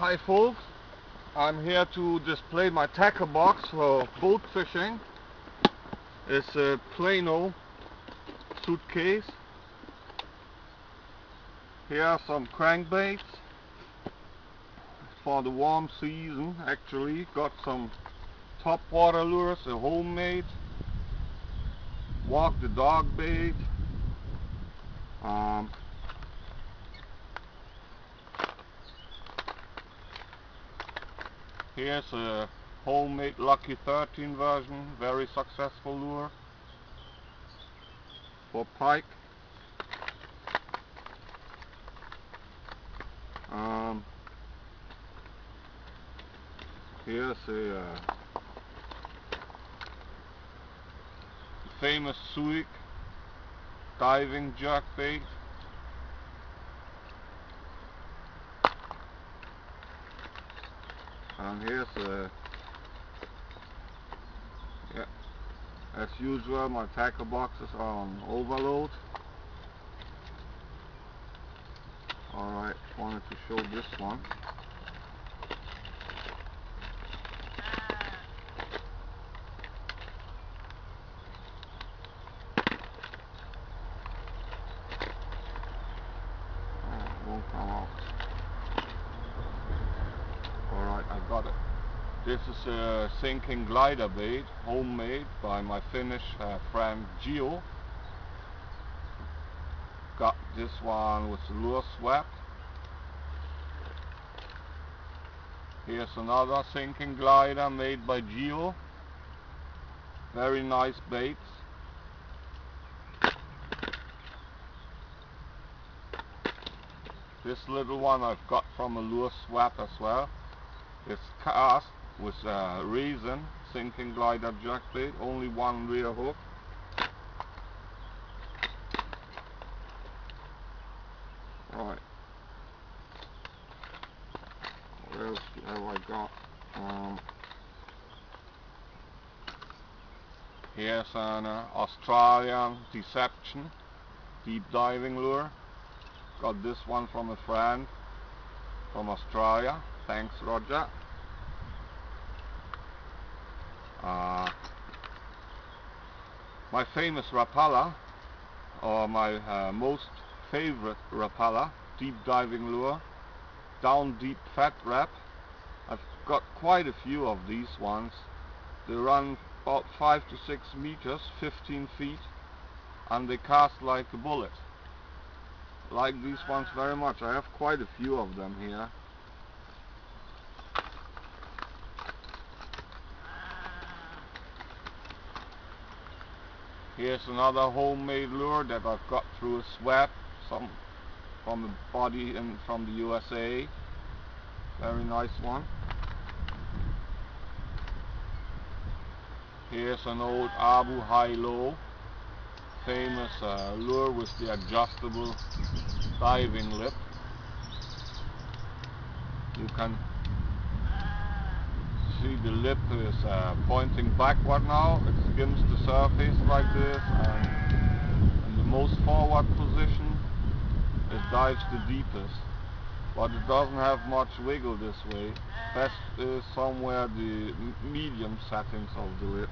Hi folks, I'm here to display my Tacklebox for boat fishing. It's a Plano suitcase. Here are some crankbaits for the warm season. Actually got some top water lures, a homemade walk the dog bait, here's a homemade Lucky 13 version, very successful lure for pike. Here's a famous Suic diving jerkbait. And here's a, as usual, my tackle boxes are on overload. Alright, wanted to show this one. Won't come out. Alright, I got it. This is a sinking glider bait, homemade by my Finnish friend Gio. Got this one with the lure swept. Here's another sinking glider made by Gio. Very nice baits. This little one I've got from a lure swap as well. It's cast with resin sinking glider jerkbait, only one rear hook. Right. What else have I got? Here's an Australian Deception deep diving lure. Got this one from a friend from Australia. Thanks, Roger. My famous Rapala, or my most favorite Rapala deep diving lure, down deep fat wrap. I've got quite a few of these ones. They run about 5 to 6 meters, 15 feet, and they cast like a bullet. Like these ones very much. I have quite a few of them here. Here's another homemade lure that I've got through a swap, some from a body and from the USA. Very nice one. Here's an old Abu High-Low, famous lure with the adjustable diving lip. You can see the lip is pointing backward now. It skims the surface like this, and in the most forward position it dives the deepest, but it doesn't have much wiggle this way. Best is somewhere the medium settings of the lip.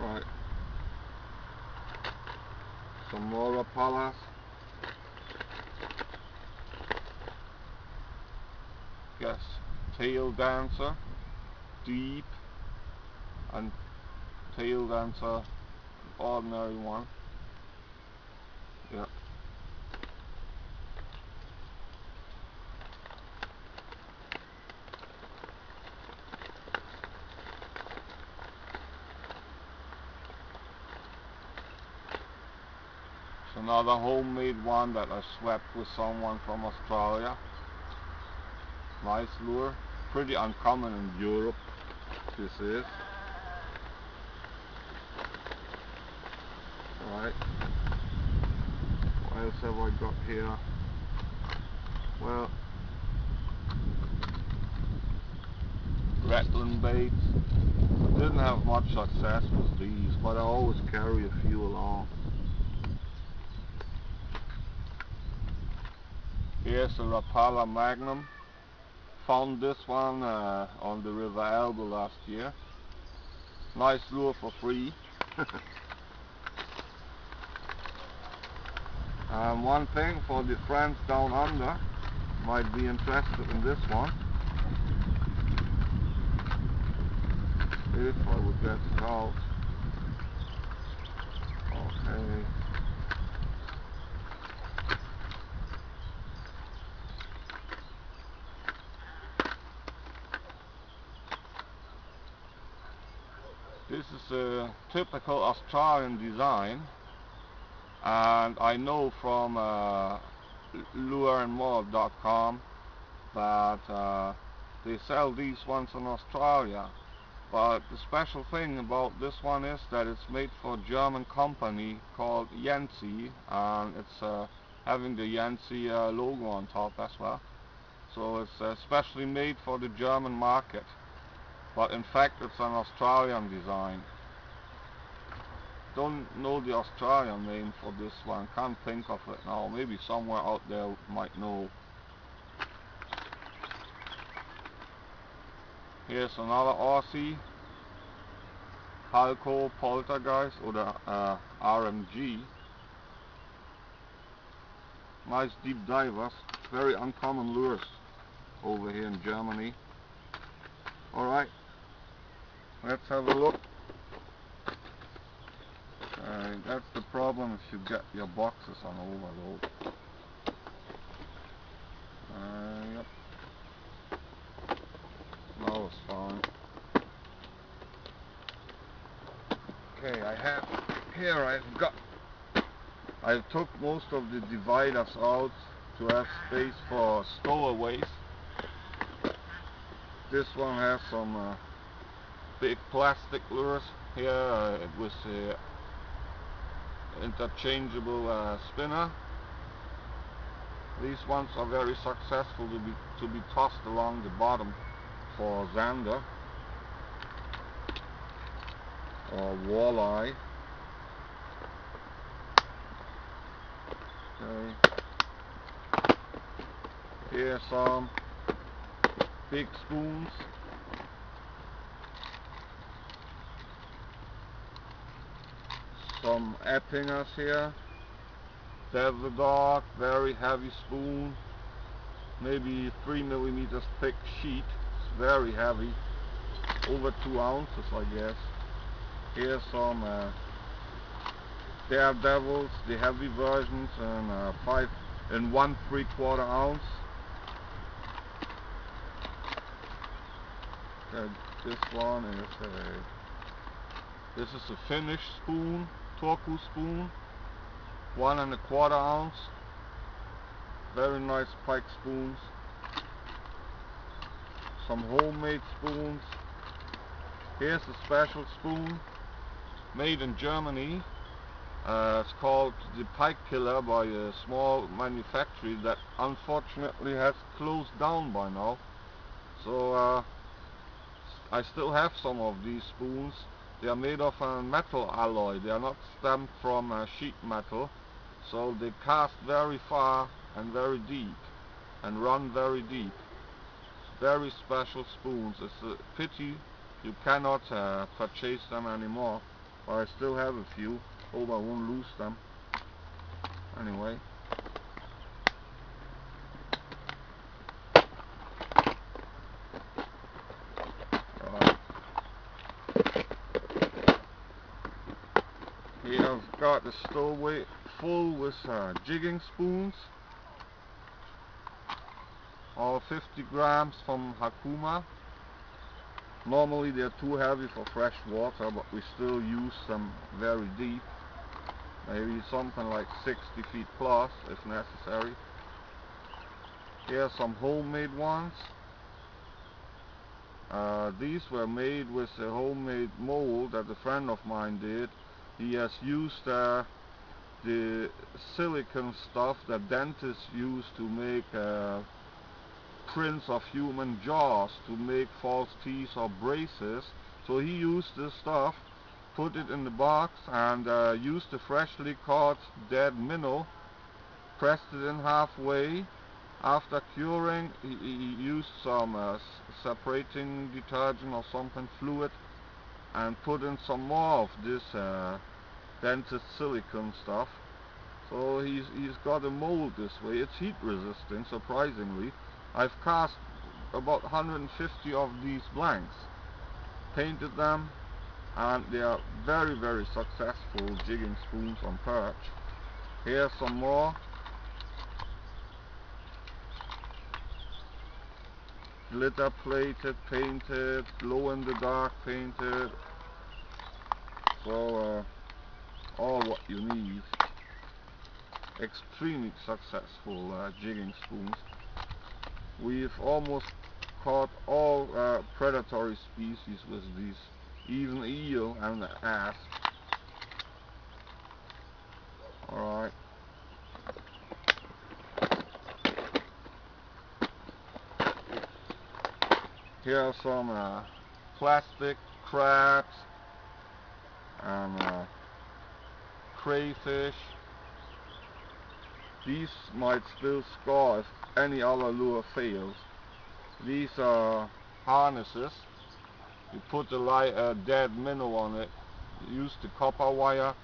Right, some more Rapalas. Yes, tail dancer, deep, and tail dancer, ordinary one. Yeah. It's another homemade one that I swapped with someone from Australia. Nice lure, pretty uncommon in Europe, this is. Right, what else have I got here? Well, rattling baits. I didn't have much success with these, but I always carry a few along. Here's a Rapala Magnum. Found this one on the River Elbe last year. Nice lure for free. One thing for the friends down under, might be interested in this one. If I would get it out. Okay. This is a typical Australian design, and I know from lureandmore.com that they sell these ones in Australia. But the special thing about this one is that it's made for a German company called Yancy, and it's having the Yancy logo on top as well. So it's specially made for the German market. But in fact it's an Australian design. Don't know the Australian name for this one, can't think of it now. Maybe somewhere out there might know. Here's another Aussie, Halko Poltergeist oder RMG. Nice deep divers, very uncommon lures over here in Germany. Alright, let's have a look. That's the problem if you get your boxes on overload. Yep. Now it's fine. Okay, I took most of the dividers out to have space for stowaways. This one has some big plastic lures here with interchangeable spinner. These ones are very successful to be tossed along the bottom for zander or walleye. Okay. Here's some big spoons. Some Eppingers here. Devil Dog, very heavy spoon. Maybe 3mm thick sheet. It's very heavy. Over 2 ounces, I guess. Here's some Daredevils, the heavy versions, and 5 and 1 3/4 ounce. This one is this is a Finnish spoon, Turku spoon, 1 1/4 ounce. Very nice pike spoons. Some homemade spoons. Here's a special spoon made in Germany. It's called the Pike Killer by a small manufactory that unfortunately has closed down by now. So I still have some of these spoons. They are made of a metal alloy. They are not stamped from sheet metal, so they cast very far and very deep and run very deep. Very special spoons. It's a pity you cannot purchase them anymore, but I still have a few. Hope I won't lose them. Anyway. Here I've got the stowaway full with jigging spoons. All 50 grams from Hakuma. Normally they're too heavy for fresh water, but we still use them very deep. Maybe something like 60 feet plus if necessary. Here are some homemade ones. These were made with a homemade mold that a friend of mine did. He has used the silicone stuff that dentists use to make prints of human jaws, to make false teeth or braces. So he used this stuff, put it in the box, and used the freshly caught dead minnow, pressed it in halfway, After curing, he used some separating detergent or something, fluid, and put in some more of this dentist silicone stuff. So he's got a mold this way. It's heat resistant, surprisingly. I've cast about 150 of these blanks, painted them, and they are very, very successful jigging spoons on perch. Here's some more. Glitter plated, painted, glow in the dark painted. So all what you need. Extremely successful jigging spoons. We've almost caught all predatory species with these, even eel and asp. Alright. Here are some plastic crabs and crayfish. These might still score if any other lure fails. These are harnesses. You put a dead minnow on it, use the copper wire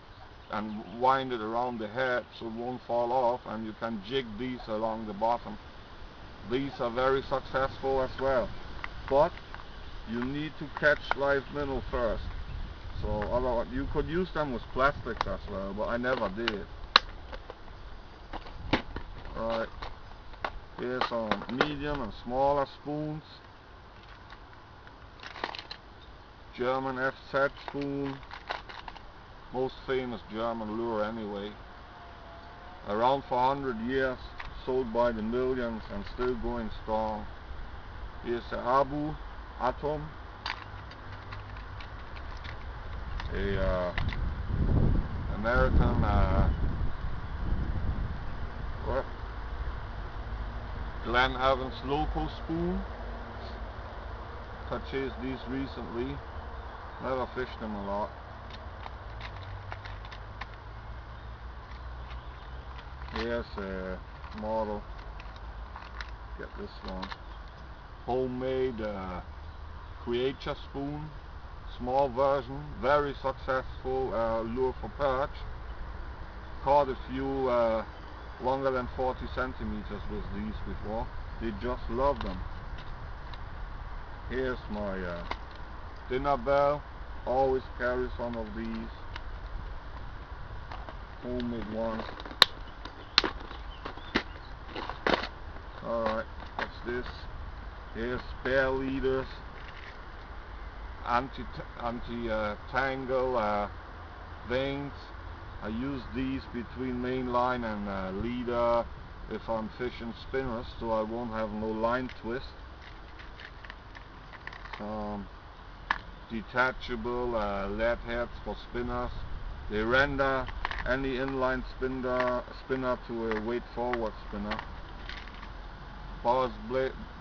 and wind it around the head so it won't fall off, and you can jig these along the bottom. These are very successful as well, but you need to catch live minnow first. So otherwise, you could use them with plastics as well, but I never did. Right, here's some medium and smaller spoons. German FZ spoon, most famous German lure anyway. Around for 100 years, sold by the millions and still going strong. Here's the Atom, a American Glen Evans local spoon. Purchased these recently. Never fished them a lot. Here's a model. Get this one. Homemade creature spoon. Small version. Very successful lure for perch. Caught a few longer than 40 centimeters with these before. They just love them. Here's my dinner bell. Always carry some of these. Homemade ones. Alright, what's this? Here's spare leaders. Anti-tangle veins. I use these between main line and leader if I'm fishing spinners, so I won't have no line twist. Detachable lead heads for spinners. They render any inline spinner to a weight forward spinner. Ballast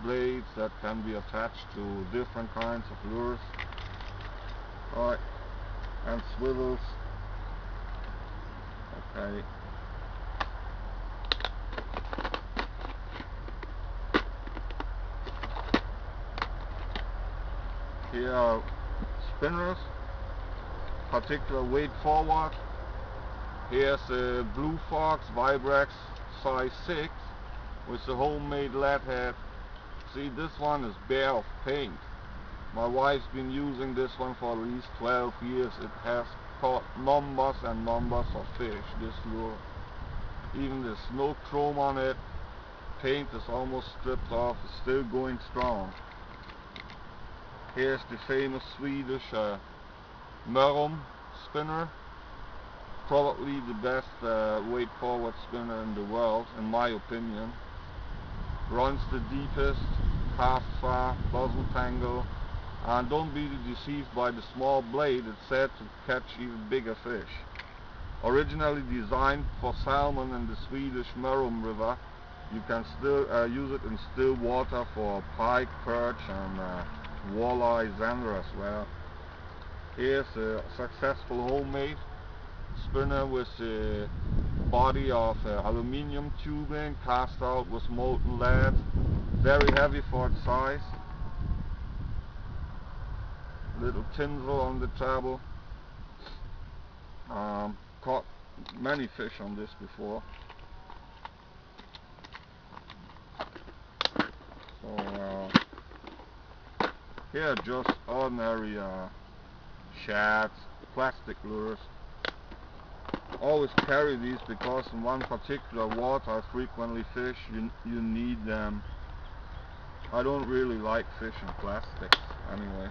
blades that can be attached to different kinds of lures. Alright, and swivels. Okay. Here are spinners, particular weight forward. Here's a Blue Fox Vibrex size 6 with the homemade lead head. See, this one is bare of paint. My wife's been using this one for at least 12 years. It has caught numbers and numbers of fish, this lure. Even there's no chrome on it. Paint is almost stripped off. It's still going strong. Here's the famous Swedish Mörrum spinner. Probably the best weight forward spinner in the world, in my opinion. Runs the deepest, casts far, doesn't tangle, and don't be deceived by the small blade. It's said to catch even bigger fish. Originally designed for salmon in the Swedish Mörrum River, you can still use it in still water for pike, perch and walleye, zander as well. Here's a successful homemade spinner with body of aluminium tubing cast out with molten lead, very heavy for its size. Little tinsel on the treble. Caught many fish on this before. So here just ordinary shads, plastic lures. Always carry these because in one particular water I frequently fish, you need them. I don't really like fishing plastics anyway,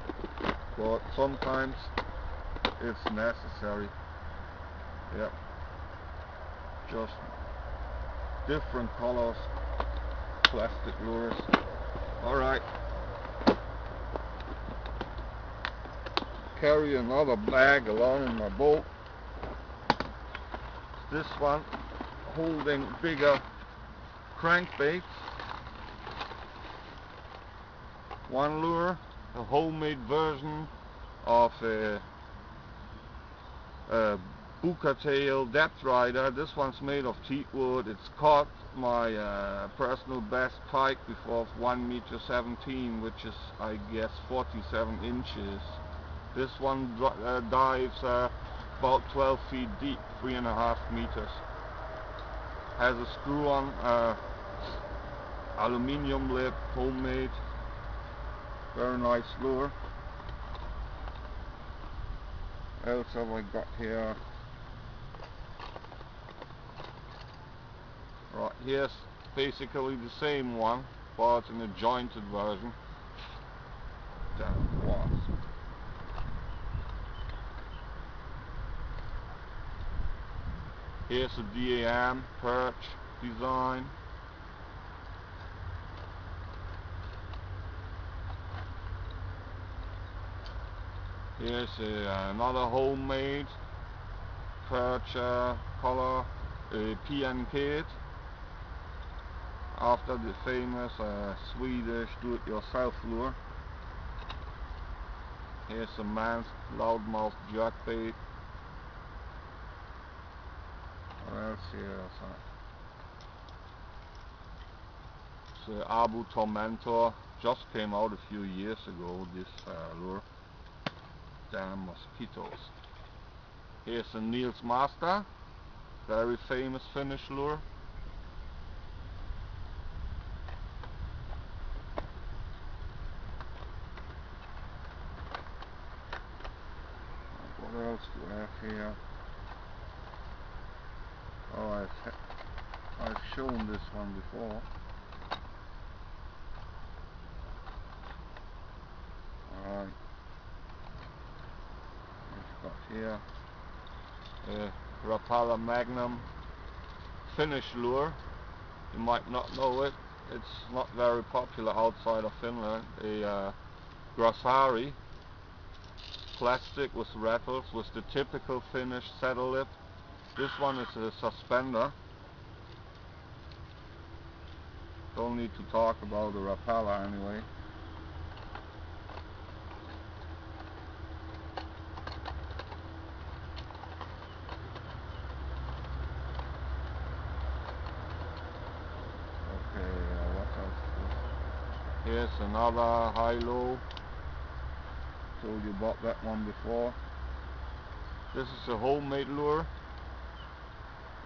but sometimes it's necessary. Yep, just different colors, plastic lures. Alright, carry another bag along in my boat. This one holding bigger crankbaits. One lure, a homemade version of a Buka tail depth rider. This one's made of teak wood. It's caught my personal best pike before of 1.17 m, which is I guess 47 inches. This one dives about 12 feet deep, 3.5 meters. Has a screw on aluminium lip, homemade. Very nice lure. What else have I got here? Right, here's basically the same one, but in a jointed version. Damn wasp. Here's a diemai perch design. Here's another homemade perch color, PN kit, after the famous Swedish do-it-yourself lure. Here's a man's loudmouth jerkbait. What else here? It's Abu Tormentor, just came out a few years ago, this lure. Damn mosquitoes. Here's a Niels Master, very famous Finnish lure. What else do I have here? Oh, I've shown this one before. Alright. We've got here Rapala Magnum Finnish lure. You might not know it. It's not very popular outside of Finland. A Grossari, plastic with rattles, with the typical Finnish saddle lip. This one is a suspender. Don't need to talk about the Rapala anyway. Here's another high-low. Told you about that one before. This is a homemade lure.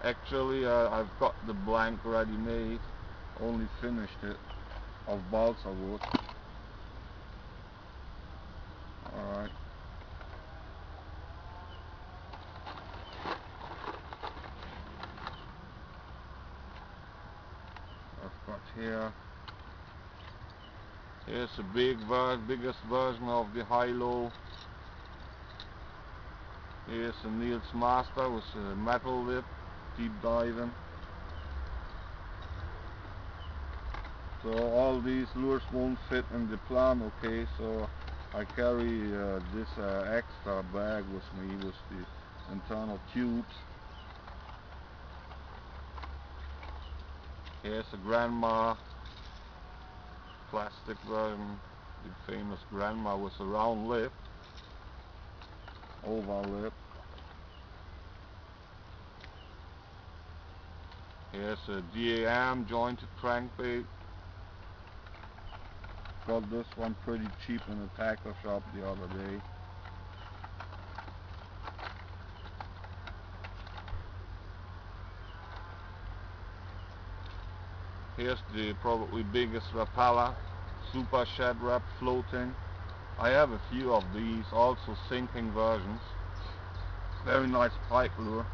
Actually, I've got the blank ready-made. Only finished it of balsa wood. Alright. I've got here. Here's a biggest version of the high-low. Here's a Niels Master with a metal lip, deep diving. So all these lures won't fit in the plan, okay, so I carry this extra bag with me with the internal tubes. Here's a grandma plastic version, the famous grandma with a round lip, oval lip. Here's a DAM jointed crankbait. Got this one pretty cheap in the tackle shop the other day. Here's the probably biggest Rapala, super shed wrap floating. I have a few of these, also sinking versions. Very nice pike lure.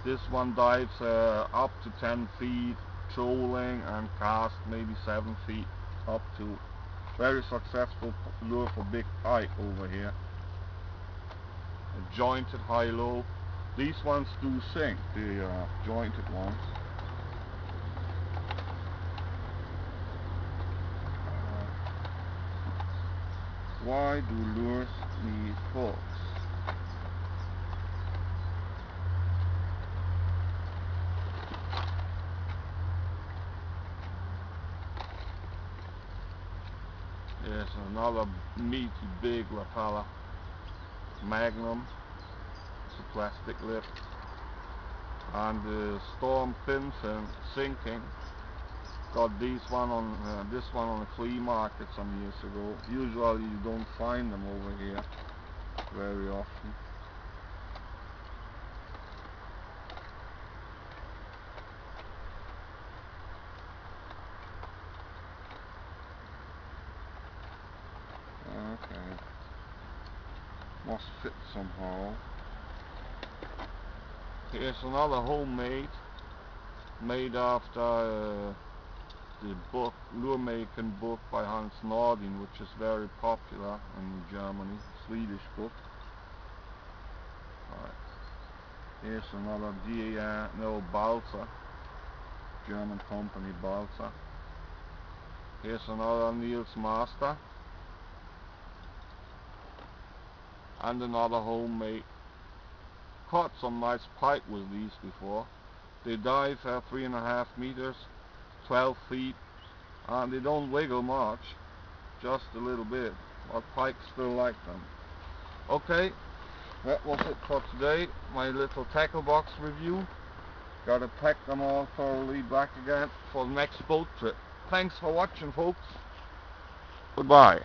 This one dives up to 10 feet, trolling and cast maybe 7 feet up to. Very successful lure for big pike over here. A jointed high-low. These ones do sink, the jointed ones. Why do lures need hooks? There's another meaty big Rapala Magnum. It's a plastic lip. And the Storm Pinfin sinking. Got this one on a flea market some years ago. Usually you don't find them over here very often. Okay, must fit somehow. Here's another homemade, made after the book, lure making book by Hans Nordin, which is very popular in Germany, Swedish book. Right. Here's another Balsa, German company Balsa. Here's another Niels Master. And another homemade. Caught some nice pike with these before. They dive at 3.5 meters, 12 feet, and they don't wiggle much, just a little bit, but pike still like them. Okay, that was it for today, my little Tacklebox review. Gotta pack them all thoroughly back again for the next boat trip. Thanks for watching, folks. Goodbye.